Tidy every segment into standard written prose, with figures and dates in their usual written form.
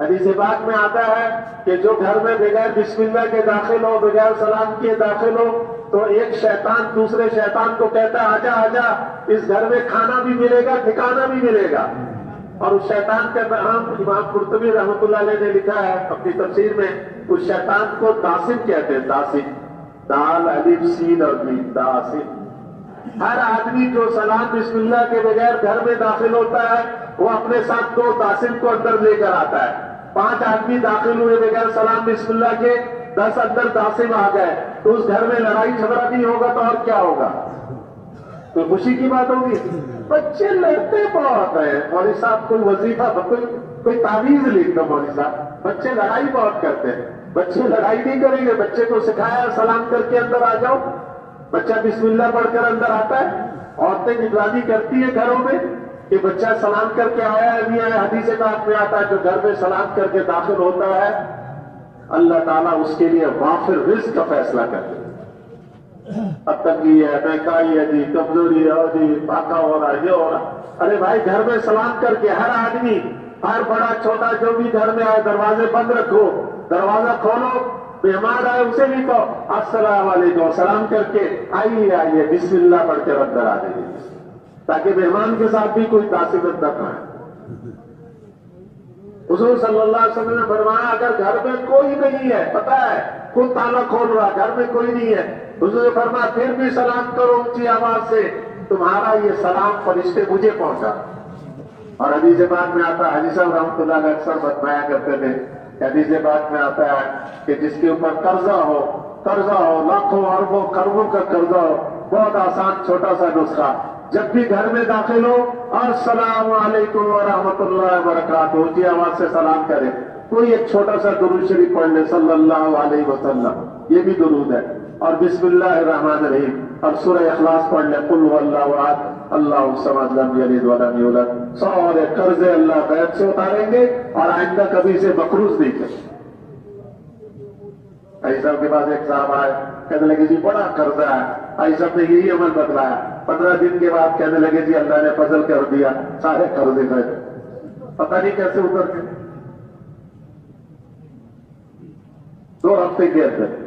حدیث پاک میں آتا ہے کہ جو گھر میں بغیر بسم اللہ کے داخل ہو، بغیر سلام کیے داخل ہو، تو ایک شیطان دوسرے شیطان کو کہتا ہے آجا آجا، اس گھر میں کھانا بھی ملے گا، ٹھکانا بھی ملے گا. اور اس شیطان کا نام امام قرطبی رحمۃ اللہ علیہ نے لکھا ہے اپنی تفسیر میں، اس شیطان کو داسم کہتے ہیں. داسم، دال الف سین اور میم، داسم. ہر آدمی جو سلام بسم اللہ کے بغیر گھر میں داخل ہوتا ہے وہ اپنے ساتھ 2 داسم کو اندر لے کر آتا ہے. 5 آدمی داخل ہوئے بغیر سلام بسم اللہ کے، 10 اندر داسم آ گئے، تو اس گھر میں لڑائی جھگڑا نہیں ہوگا تو اور کیا ہوگا؟ تو خوشی کی بات ہوگی. بچے لڑتے بہت ہیں مولوی صاحب، کوئی وظیفہ کوئی تعویذ لکھ دو مولوی صاحب. بچے لڑائی بہت کرتے ہیں. بچے لڑائی نہیں کریں گے، بچے کو سکھایا سلام کر کے اندر آ جاؤ، بچہ بسم اللہ پڑھ کر اندر آتا ہے. عورتیں نگرانی کرتی ہیں گھروں میں کہ بچہ سلام کر کے آیا ہے نہیں آیا. حدیث پاک میں آتا ہے جو گھر میں سلام کر کے داخل ہوتا ہے اللہ تعالیٰ اس کے لیے وافر رزق کا فیصلہ کرتے ہیں. اب تنگی ہے، مہنگائی ہے جی، کمزوری ہے جی، پاکا ہو رہا ہے، یہ ہو رہا. ارے بھائی گھر میں سلام کر کے ہر آدمی، ہر بڑا چھوٹا جو بھی گھر میں آئے دروازے بند رکھو، دروازہ کھولو، مہمان آئے اسے بھی کہو السلام علیکم، سلام کر کے آئیے آئیے بسم اللہ پڑھ کے اندر آ جائیے، تاکہ مہمان کے ساتھ بھی کوئی تاثیر نہ آئے. حضور صلی اللہ علیہ وسلم نے فرمایا اگر گھر میں کوئی نہیں ہے، پتہ ہے خود تالا کھول رہا، گھر میں کوئی نہیں ہے، حضور نے فرمایا پھر بھی سلام کرو اونچی آواز سے، تمہارا یہ سلام فرشتے مجھے پہنچا. اور حدیث پاک میں آتا ہے، حاجی صاحب رحمۃ اللہ علیہ اکثر بتایا کرتے تھے، حدیث پاک میں آتا ہے کہ جس کے اوپر قرضہ ہو لاکھوں اربوں کروڑوں کا قرضہ ہو، بہت آسان چھوٹا سا نسخہ، جب بھی گھر میں داخل ہو السلام علیکم ورحمۃ اللہ وبرکاتہ اونچی آواز سے سلام کرے. کوئی ایک چھوٹا سا درود شریف پڑھ لے صلی اللہ علیہ وسلم، یہ بھی درود ہے. اور بسم اللہ الرحمن الرحیم اور سورہ اخلاص پڑھ لے، قل هو اللہ احد اللہ الصمد لم یلد ولم یولد. سارے قرضے اللہ غیب سے اتاریں گے اور آئندہ کبھی سے مقروض نہیں کریں. حاجی صاحب کے پاس ایک صاحب آئے، کہنے لگے جی بڑا قرضہ ہے. حاجی صاحب نے یہی عمل بتلایا. 15 دن کے بعد کہنے لگے جی اللہ نے فضل کر دیا، سارے قرضے گئے. پتہ نہیں کیسے اتر گئے. 2 ہفتے کے اندر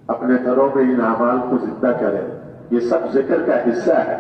اپنے گھروں میں ان اعمال کو زندہ کریں. یہ سب ذکر کا حصہ ہے.